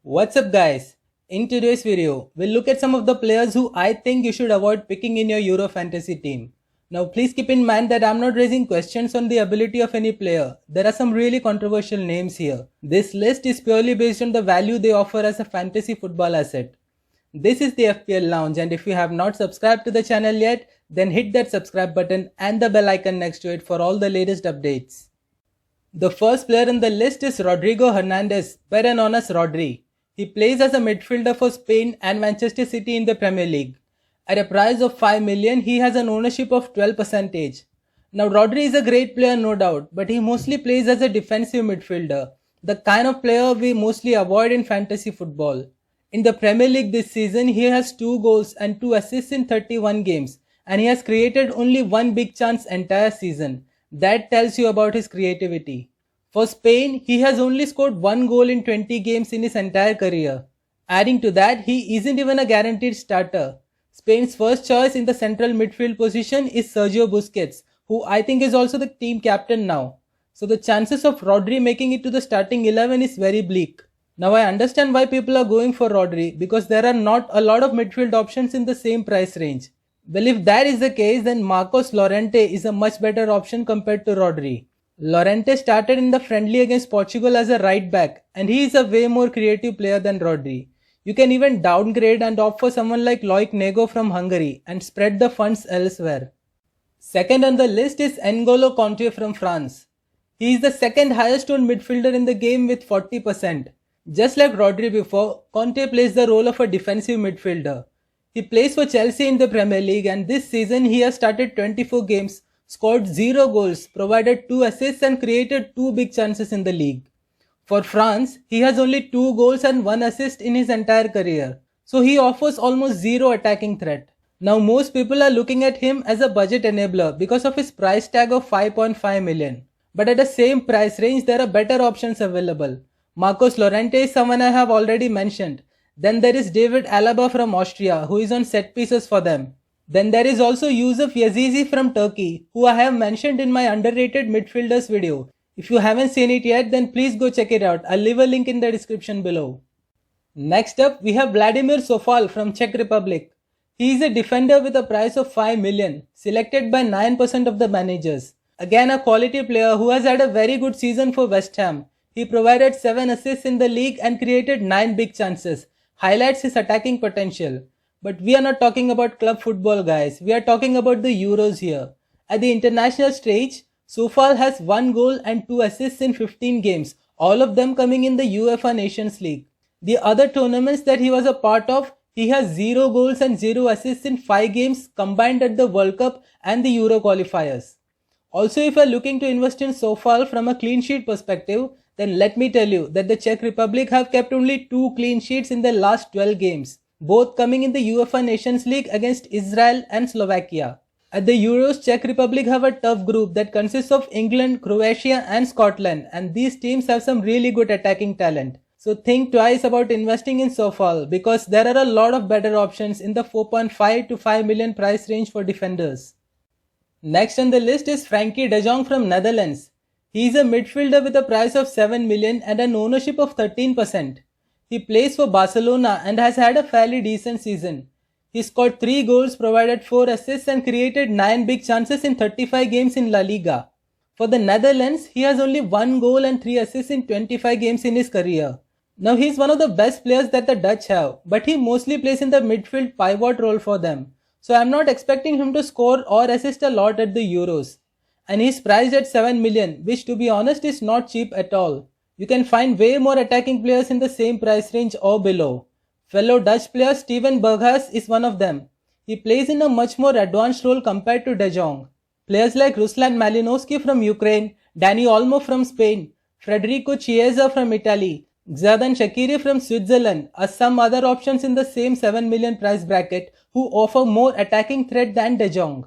What's up guys? In today's video, we'll look at some of the players who I think you should avoid picking in your Euro Fantasy team. Now please keep in mind that I'm not raising questions on the ability of any player. There are some really controversial names here. This list is purely based on the value they offer as a fantasy football asset. This is the FPL Lounge, and if you have not subscribed to the channel yet, then hit that subscribe button and the bell icon next to it for all the latest updates. The first player in the list is Rodrigo Hernandez, better known as Rodri. He plays as a midfielder for Spain and Manchester City in the Premier League. At a price of 5 million, he has an ownership of 12%. Now Rodri is a great player no doubt, but he mostly plays as a defensive midfielder, the kind of player we mostly avoid in fantasy football. In the Premier League this season, he has 2 goals and 2 assists in 31 games, and he has created only one big chance entire season. That tells you about his creativity. For Spain, he has only scored 1 goal in 20 games in his entire career. Adding to that, he isn't even a guaranteed starter. Spain's first choice in the central midfield position is Sergio Busquets, who I think is also the team captain now. So the chances of Rodri making it to the starting 11 is very bleak. Now I understand why people are going for Rodri, because there are not a lot of midfield options in the same price range. Well, if that is the case, then Marcos Llorente is a much better option compared to Rodri. Llorente started in the friendly against Portugal as a right back, and he is a way more creative player than Rodri. You can even downgrade and opt for someone like Loic Nego from Hungary and spread the funds elsewhere. Second on the list is N'Golo Kanté from France. He is the second highest owned midfielder in the game with 40%. Just like Rodri before, Kanté plays the role of a defensive midfielder. He plays for Chelsea in the Premier League, and this season he has started 24 games, scored 0 goals, provided 2 assists and created 2 big chances in the league. For France, he has only 2 goals and 1 assist in his entire career, so he offers almost 0 attacking threat. Now most people are looking at him as a budget enabler because of his price tag of 5.5 million. But at the same price range, there are better options available. Marcos Llorente is someone I have already mentioned. Then there is David Alaba from Austria, who is on set pieces for them. Then there is also Yusuf Yazizi from Turkey, who I have mentioned in my underrated midfielders video. If you haven't seen it yet, then please go check it out. I'll leave a link in the description below. Next up, we have Vladimir Sofal from Czech Republic. He is a defender with a price of 5 million, selected by 9% of the managers. Again, a quality player who has had a very good season for West Ham. He provided 7 assists in the league and created 9 big chances. Highlights his attacking potential. But we are not talking about club football, guys. We are talking about the Euros here. At the international stage, Sofal has 1 goal and 2 assists in 15 games, all of them coming in the UEFA Nations League. The other tournaments that he was a part of, he has 0 goals and 0 assists in 5 games combined at the World Cup and the Euro qualifiers. Also, if you are looking to invest in Sofal from a clean sheet perspective, then let me tell you that the Czech Republic have kept only 2 clean sheets in their last 12 games, both coming in the UEFA Nations League against Israel and Slovakia. At the Euros, Czech Republic have a tough group that consists of England, Croatia and Scotland, and these teams have some really good attacking talent. So think twice about investing in Sofal, because there are a lot of better options in the 4.5 to 5 million price range for defenders. Next on the list is Frenkie de Jong from Netherlands. He is a midfielder with a price of 7 million and an ownership of 13%. He plays for Barcelona and has had a fairly decent season. He scored 3 goals, provided 4 assists and created 9 big chances in 35 games in La Liga. For the Netherlands, he has only 1 goal and 3 assists in 25 games in his career. Now he is one of the best players that the Dutch have, but he mostly plays in the midfield pivot role for them. So I am not expecting him to score or assist a lot at the Euros. And he is priced at 7 million, which to be honest is not cheap at all. You can find way more attacking players in the same price range or below. Fellow Dutch player Steven Berghuis is one of them. He plays in a much more advanced role compared to De Jong. Players like Ruslan Malinovsky from Ukraine, Dani Olmo from Spain, Federico Chiesa from Italy, Xherdan Shaqiri from Switzerland are some other options in the same 7 million price bracket who offer more attacking threat than De Jong.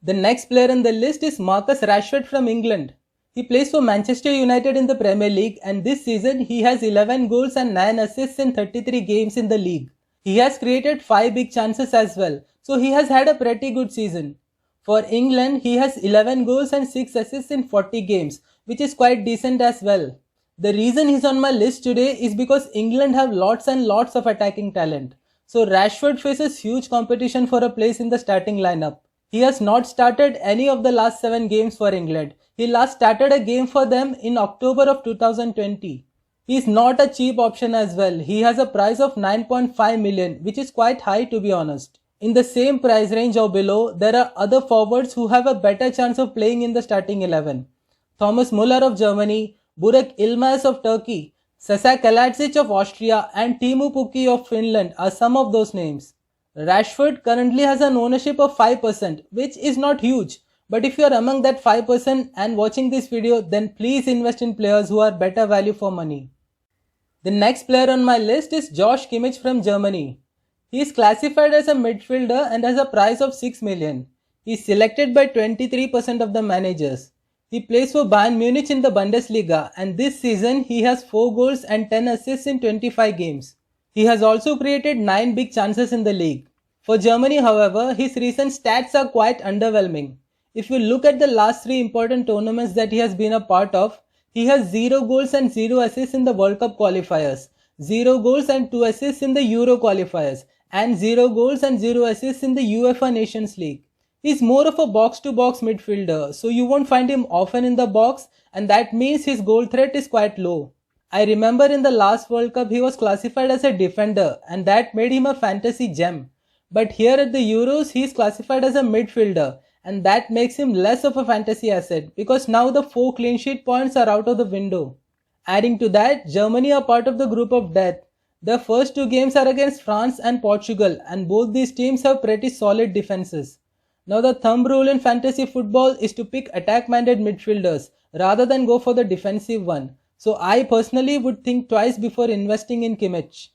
The next player on the list is Marcus Rashford from England. He plays for Manchester United in the Premier League, and this season he has 11 goals and 9 assists in 33 games in the league. He has created 5 big chances as well, so he has had a pretty good season. For England, he has 11 goals and 6 assists in 40 games, which is quite decent as well. The reason he's on my list today is because England have lots and lots of attacking talent. So Rashford faces huge competition for a place in the starting lineup. He has not started any of the last 7 games for England. He last started a game for them in October of 2020. He is not a cheap option as well. He has a price of 9.5 million, which is quite high to be honest. In the same price range or below, there are other forwards who have a better chance of playing in the starting 11. Thomas Muller of Germany, Burak Yilmaz of Turkey, Sasa Kalajic of Austria and Teemu Pukki of Finland are some of those names. Rashford currently has an ownership of 5%, which is not huge. But if you are among that 5% and watching this video, then please invest in players who are better value for money. The next player on my list is Josh Kimmich from Germany. He is classified as a midfielder and has a price of 6 million. He is selected by 23% of the managers. He plays for Bayern Munich in the Bundesliga and this season he has 4 goals and 10 assists in 25 games. He has also created 9 big chances in the league. For Germany, however, his recent stats are quite underwhelming. If you look at the last 3 important tournaments that he has been a part of, he has 0 goals and 0 assists in the World Cup qualifiers, 0 goals and 2 assists in the Euro qualifiers, and 0 goals and 0 assists in the UEFA Nations League. He's more of a box-to-box midfielder, so you won't find him often in the box and that means his goal threat is quite low. I remember in the last World Cup he was classified as a defender and that made him a fantasy gem. But here at the Euros he is classified as a midfielder and that makes him less of a fantasy asset because now the 4 clean sheet points are out of the window. Adding to that, Germany are part of the group of death. Their first 2 games are against France and Portugal and both these teams have pretty solid defenses. Now the thumb rule in fantasy football is to pick attack-minded midfielders rather than go for the defensive one. So I personally would think twice before investing in Kimmich.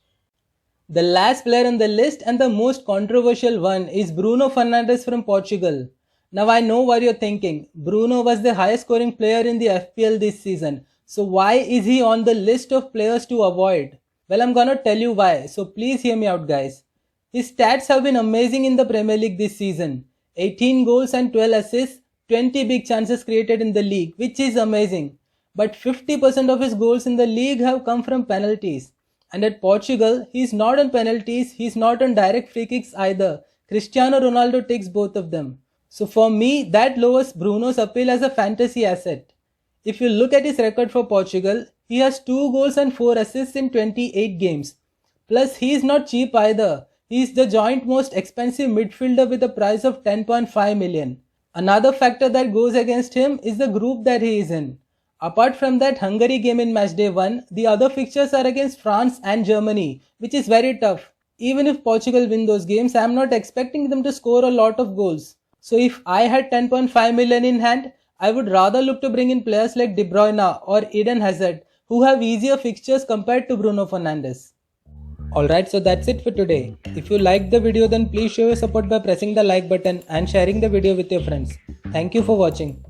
The last player on the list and the most controversial one is Bruno Fernandes from Portugal. Now I know what you're thinking. Bruno was the highest scoring player in the FPL this season. So why is he on the list of players to avoid? Well, I'm gonna tell you why. So please hear me out, guys. His stats have been amazing in the Premier League this season. 18 goals and 12 assists, 20 big chances created in the league, which is amazing. But 50% of his goals in the league have come from penalties. And at Portugal, he's not on penalties, he's not on direct free kicks either. Cristiano Ronaldo takes both of them. So for me, that lowers Bruno's appeal as a fantasy asset. If you look at his record for Portugal, he has 2 goals and 4 assists in 28 games. Plus, he is not cheap either. He is the joint most expensive midfielder with a price of 10.5 million. Another factor that goes against him is the group that he is in. Apart from that Hungary game in matchday 1, the other fixtures are against France and Germany, which is very tough. Even if Portugal win those games, I am not expecting them to score a lot of goals. So if I had 10.5 million in hand, I would rather look to bring in players like De Bruyne or Eden Hazard, who have easier fixtures compared to Bruno Fernandes. Alright, so that's it for today. If you liked the video, then please show your support by pressing the like button and sharing the video with your friends. Thank you for watching.